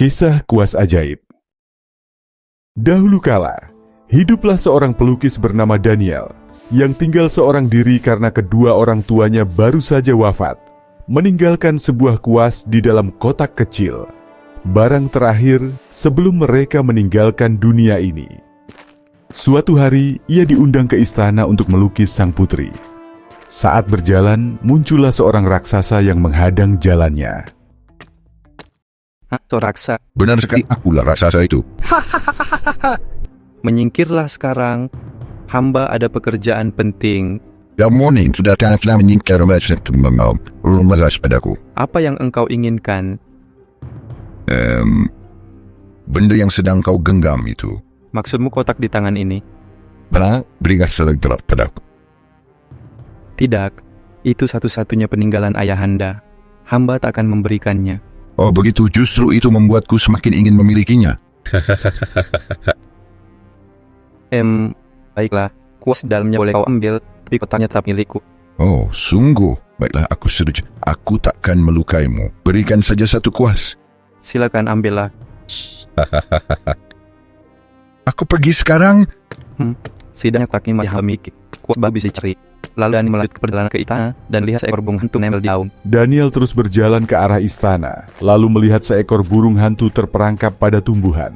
Kisah kuas ajaib. Dahulu kala, hiduplah seorang pelukis bernama Daniel yang tinggal seorang diri karena kedua orang tuanya baru saja wafat, meninggalkan sebuah kuas di dalam kotak kecil, barang terakhir sebelum mereka meninggalkan dunia ini. Suatu hari, ia diundang ke istana untuk melukis sang putri. Saat berjalan, muncullah seorang raksasa yang menghadang jalannya. Atau raksa. Benar sekali, akulah raksasa itu. Menyingkirlah sekarang. Hamba ada pekerjaan penting. Morning sudah telah menyingkir rumah padaku. Apa yang engkau inginkan? Benda yang sedang kau genggam itu. Maksudmu kotak di tangan ini? Benar, berikan selegel padaku. Tidak, itu satu-satunya peninggalan ayahanda. Hamba tak akan memberikannya. Oh begitu, justru itu membuatku semakin ingin memilikinya. Baiklah, kuas dalamnya boleh kau ambil, tapi kotaknya tetap milikku. Oh, sungguh. Baiklah, aku setuju. Aku takkan melukaimu. Berikan saja satu kuas. Silakan ambillah. Aku pergi sekarang. Sidangnya kotak ini mahal mikir. Kuas bisa dicari. Lalu Daniel melanjut ke perjalanan ke istana dan lihat seekor burung hantu nempel di daun. Daniel terus berjalan ke arah istana, lalu melihat seekor burung hantu terperangkap pada tumbuhan.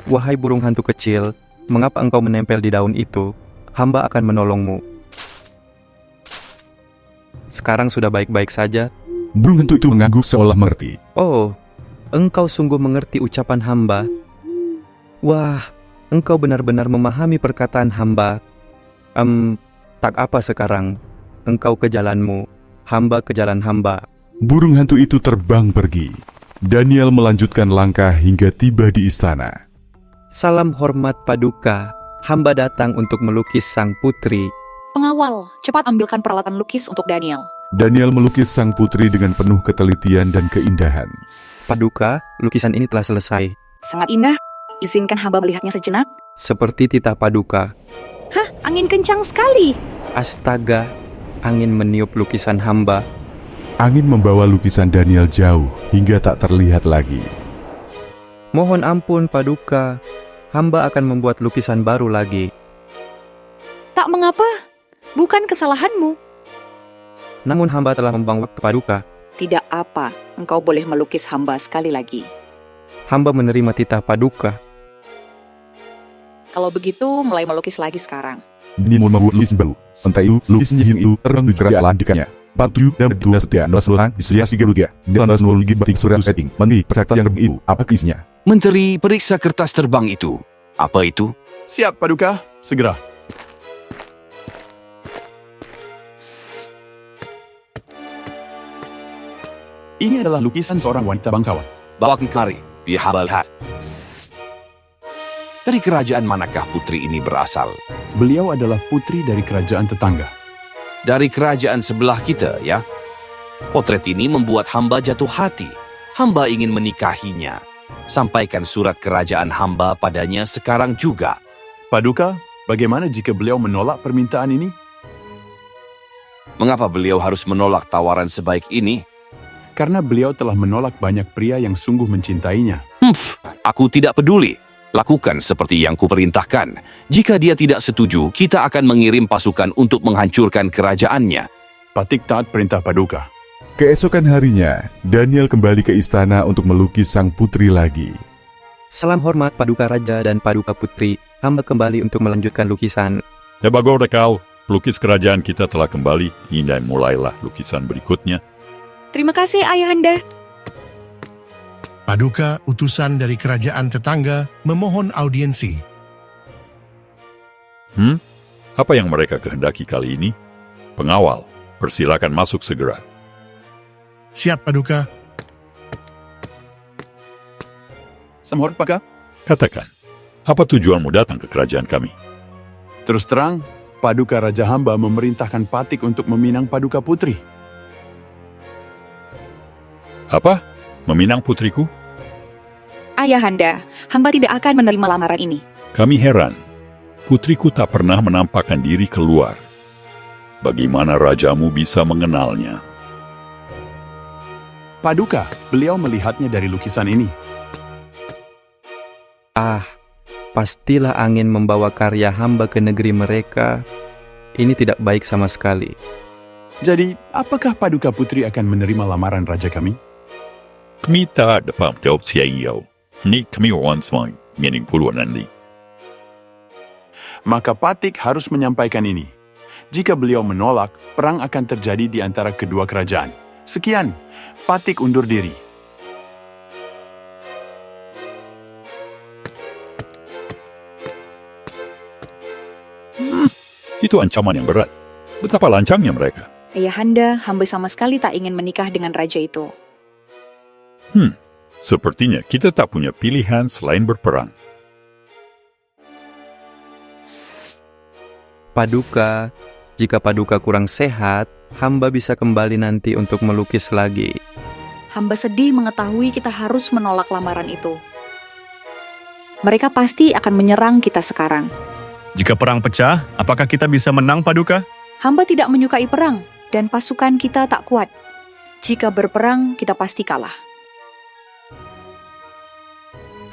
Wahai burung hantu kecil, mengapa engkau menempel di daun itu? Hamba akan menolongmu. Sekarang sudah baik-baik saja. Burung hantu itu mengangguk seolah mengerti. Oh, engkau sungguh mengerti ucapan hamba. Wah, engkau benar-benar memahami perkataan hamba. Tak apa sekarang. Engkau ke jalanmu, hamba ke jalan hamba. Burung hantu itu terbang pergi. Daniel melanjutkan langkah hingga tiba di istana. Salam hormat Paduka, hamba datang untuk melukis sang putri. Pengawal, cepat ambilkan peralatan lukis untuk Daniel. Daniel melukis sang putri dengan penuh ketelitian dan keindahan. Paduka, lukisan ini telah selesai. Sangat indah. Izinkan hamba melihatnya sejenak. Seperti titah Paduka. Hah, angin kencang sekali. Astaga, angin meniup lukisan hamba. Angin membawa lukisan Daniel jauh hingga tak terlihat lagi. Mohon ampun Paduka, hamba akan membuat lukisan baru lagi. Tak mengapa, bukan kesalahanmu. Namun hamba telah membuang waktu Paduka. Tidak apa, engkau boleh melukis hamba sekali lagi. Hamba menerima titah Paduka. Kalau begitu, mulai melukis lagi sekarang. Daniel membuat lukisan baru. Sementara itu, lukisan yang itu terbang di kerajaan dikanya. 47 dan 12 setiap 12 diselias 3 dan 12 lagi batik surya setting. Menteri peserta yang itu, apa isinya? Menteri, periksa kertas terbang itu. Apa itu? Siap, Paduka. Segera. Ini adalah lukisan seorang wanita bangsawan. Bawa kemari, biar hamba lihat. Dari kerajaan manakah putri ini berasal? Beliau adalah putri dari kerajaan tetangga. Dari kerajaan sebelah kita, ya? Potret ini membuat hamba jatuh hati. Hamba ingin menikahinya. Sampaikan surat kerajaan hamba padanya sekarang juga. Paduka, bagaimana jika beliau menolak permintaan ini? Mengapa beliau harus menolak tawaran sebaik ini? Karena beliau telah menolak banyak pria yang sungguh mencintainya. Aku tidak peduli. Lakukan seperti yang kuperintahkan. Jika dia tidak setuju, kita akan mengirim pasukan untuk menghancurkan kerajaannya. Patik taat perintah Paduka. Keesokan harinya, Daniel kembali ke istana untuk melukis sang putri lagi. Salam hormat Paduka Raja dan Paduka Putri. Hamba kembali untuk melanjutkan lukisan. Ya bagus Rekau, pelukis kerajaan kita telah kembali. Hingga mulailah lukisan berikutnya. Terima kasih, Ayahanda. Paduka, utusan dari kerajaan tetangga, memohon audiensi. Apa yang mereka kehendaki kali ini? Pengawal, persilakan masuk segera. Siap, Paduka. Samhor, Paduka. Katakan, apa tujuanmu datang ke kerajaan kami? Terus terang, Paduka Raja hamba memerintahkan Patik untuk meminang Paduka Putri. Apa? Meminang putriku? Ayahanda, hamba tidak akan menerima lamaran ini. Kami heran. Putriku tak pernah menampakkan diri keluar. Bagaimana rajamu bisa mengenalnya? Paduka, Beliau melihatnya dari lukisan ini. Pastilah angin membawa karya hamba ke negeri mereka. Ini tidak baik sama sekali. Jadi, apakah Paduka Putri akan menerima lamaran raja kami? Kami tak dapat menjawab siang jauh. Ini kami orang semua mening puluhan nanti. Maka Patik harus menyampaikan ini. Jika beliau menolak, perang akan terjadi di antara kedua kerajaan. Sekian, Patik undur diri. Itu ancaman yang berat. Betapa lancangnya mereka. Ayahanda, hamba sama sekali tak ingin menikah dengan raja itu. Sepertinya kita tak punya pilihan selain berperang. Paduka, jika Paduka kurang sehat, hamba bisa kembali nanti untuk melukis lagi. Hamba sedih mengetahui kita harus menolak lamaran itu. Mereka pasti akan menyerang kita sekarang. Jika perang pecah, apakah kita bisa menang, Paduka? Hamba tidak menyukai perang, dan pasukan kita tak kuat. Jika berperang, kita pasti kalah.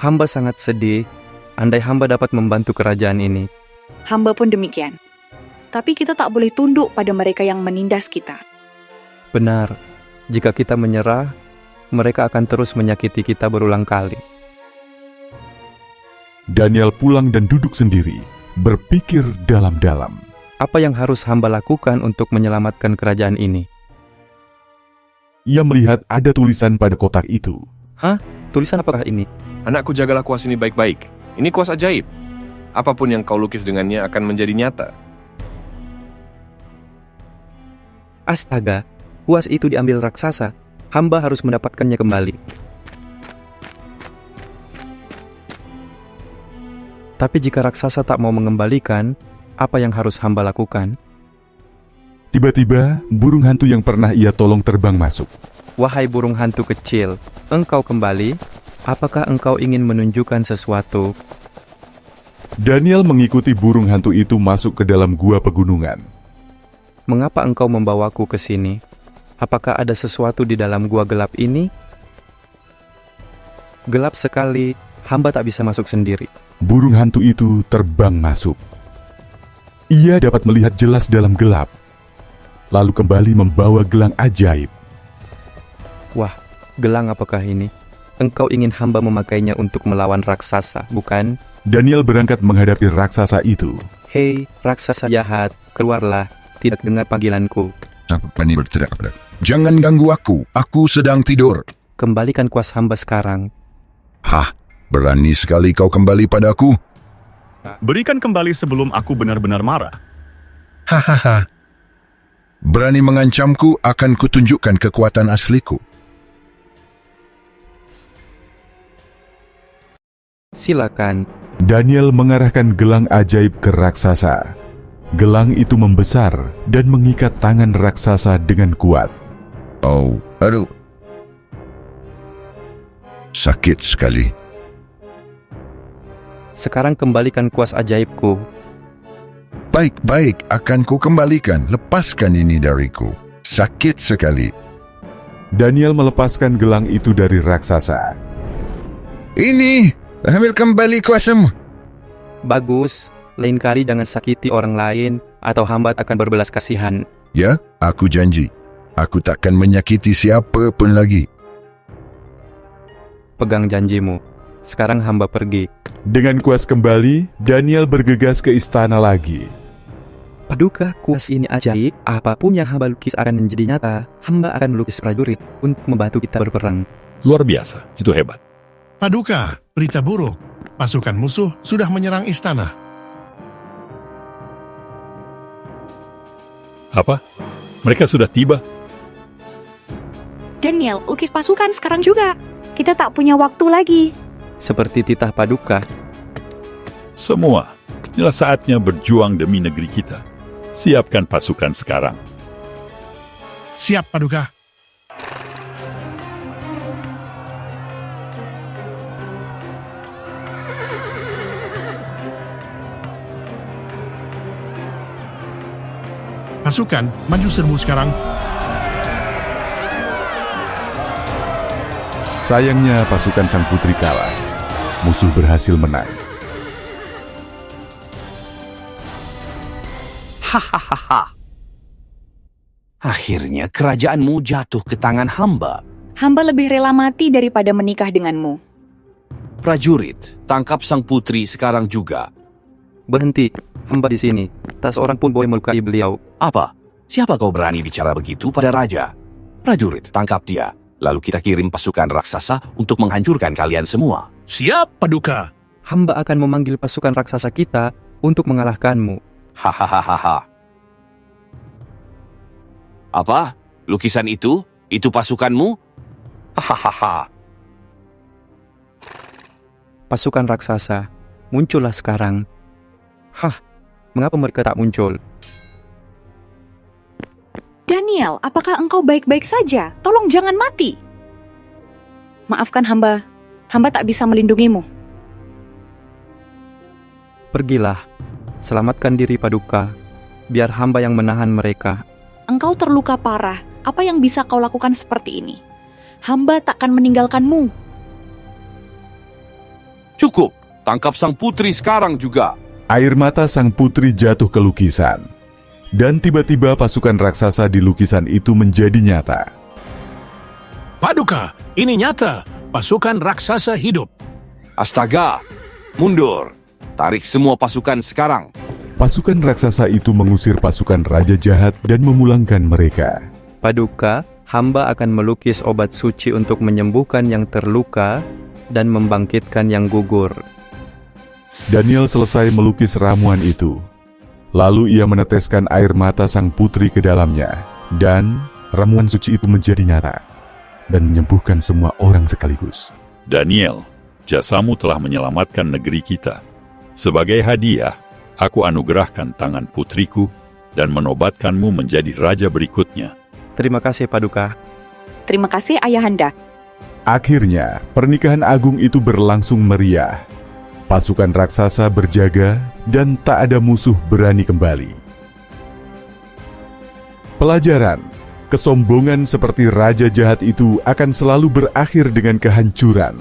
Hamba sangat sedih, andai hamba dapat membantu kerajaan ini. Hamba pun demikian. Tapi kita tak boleh tunduk pada mereka yang menindas kita. Benar, jika kita menyerah, mereka akan terus menyakiti kita berulang kali. Daniel pulang dan duduk sendiri, berpikir dalam-dalam. Apa yang harus hamba lakukan untuk menyelamatkan kerajaan ini? Ia melihat ada tulisan pada kotak itu. Tulisan apakah ini? Anakku, jagalah kuas ini baik-baik. Ini kuas ajaib. Apapun yang kau lukis dengannya akan menjadi nyata. Astaga, kuas itu diambil raksasa. Hamba harus mendapatkannya kembali. Tapi jika raksasa tak mau mengembalikan, apa yang harus hamba lakukan? Tiba-tiba, burung hantu yang pernah ia tolong terbang masuk. Wahai burung hantu kecil, engkau kembali? Apakah engkau ingin menunjukkan sesuatu? Daniel mengikuti burung hantu itu masuk ke dalam gua pegunungan. Mengapa engkau membawaku ke sini? Apakah ada sesuatu di dalam gua gelap ini? Gelap sekali, hamba tak bisa masuk sendiri. Burung hantu itu terbang masuk. Ia dapat melihat jelas dalam gelap, lalu kembali membawa gelang ajaib. Wah, gelang apakah ini? Engkau ingin hamba memakainya untuk melawan raksasa, bukan? Daniel berangkat menghadapi raksasa itu. Hei, raksasa jahat, keluarlah, tidak dengar panggilanku. Apa ini berteriak kepada? Jangan ganggu aku sedang tidur. Kembalikan kuas hamba sekarang. Hah, berani sekali kau kembali padaku? Berikan kembali sebelum aku benar-benar marah. Hahaha. Berani mengancamku, akan kutunjukkan kekuatan asliku. Silakan. Daniel mengarahkan gelang ajaib ke raksasa. Gelang itu membesar dan mengikat tangan raksasa dengan kuat. Oh, aduh. Sakit sekali. Sekarang kembalikan kuas ajaibku. Baik-baik, akan ku kembalikan. Lepaskan ini dariku. Sakit sekali. Daniel melepaskan gelang itu dari raksasa. Ini, ambil kembali kuasamu. Bagus, lain kali jangan sakiti orang lain, atau hamba akan berbelas kasihan. Ya, aku janji. Aku takkan menyakiti siapa pun lagi. Pegang janjimu. Sekarang hamba pergi. Dengan kuas kembali, Daniel bergegas ke istana lagi. Paduka, kuas ini ajaib. Apapun yang hamba lukis akan menjadi nyata. Hamba akan melukis prajurit untuk membantu kita berperang. Luar biasa, itu hebat. Paduka, berita buruk. Pasukan musuh sudah menyerang istana. Apa? Mereka sudah tiba? Daniel, lukis pasukan sekarang juga. Kita tak punya waktu lagi. Seperti titah Paduka. Semua. Inilah saatnya berjuang demi negeri kita. Siapkan pasukan sekarang. Siap, Paduka. Pasukan, maju serbu sekarang. Sayangnya pasukan sang putri kalah. Musuh berhasil menang. Hahaha. Akhirnya kerajaanmu jatuh ke tangan hamba. Hamba lebih rela mati daripada menikah denganmu. Prajurit, tangkap sang putri sekarang juga. Berhenti, hamba di sini. Tak seorang pun boleh melukai beliau. Apa? Siapa kau berani bicara begitu pada raja? Prajurit, tangkap dia. Lalu kita kirim pasukan raksasa untuk menghancurkan kalian semua. Siap, Paduka. Hamba akan memanggil pasukan raksasa kita untuk mengalahkanmu. Hahaha. Apa? Lukisan itu? Itu pasukanmu? Hahaha. Pasukan raksasa, muncullah sekarang. Hah, mengapa mereka tak muncul? Daniel, apakah engkau baik-baik saja? Tolong jangan mati. Maafkan hamba. Hamba tak bisa melindungimu. Pergilah, selamatkan diri Paduka, biar hamba yang menahan mereka. Engkau terluka parah. Apa yang bisa kau lakukan seperti ini? Hamba takkan meninggalkanmu. Cukup, tangkap sang putri sekarang juga. Air mata sang putri jatuh ke lukisan. Dan tiba-tiba pasukan raksasa di lukisan itu menjadi nyata. Paduka, ini nyata. Pasukan raksasa hidup. Astaga, mundur. Tarik semua pasukan sekarang. Pasukan raksasa itu mengusir pasukan raja jahat dan memulangkan mereka. Paduka, hamba akan melukis obat suci untuk menyembuhkan yang terluka dan membangkitkan yang gugur. Daniel selesai melukis ramuan itu. Lalu ia meneteskan air mata sang putri ke dalamnya. Dan ramuan suci itu menjadi nyata dan menyembuhkan semua orang sekaligus. Daniel, jasamu telah menyelamatkan negeri kita. Sebagai hadiah, aku anugerahkan tangan putriku dan menobatkanmu menjadi raja berikutnya. Terima kasih, Paduka. Terima kasih, Ayahanda. Akhirnya, pernikahan agung itu berlangsung meriah. Pasukan raksasa berjaga dan tak ada musuh berani kembali. Pelajaran, kesombongan seperti raja jahat itu akan selalu berakhir dengan kehancuran.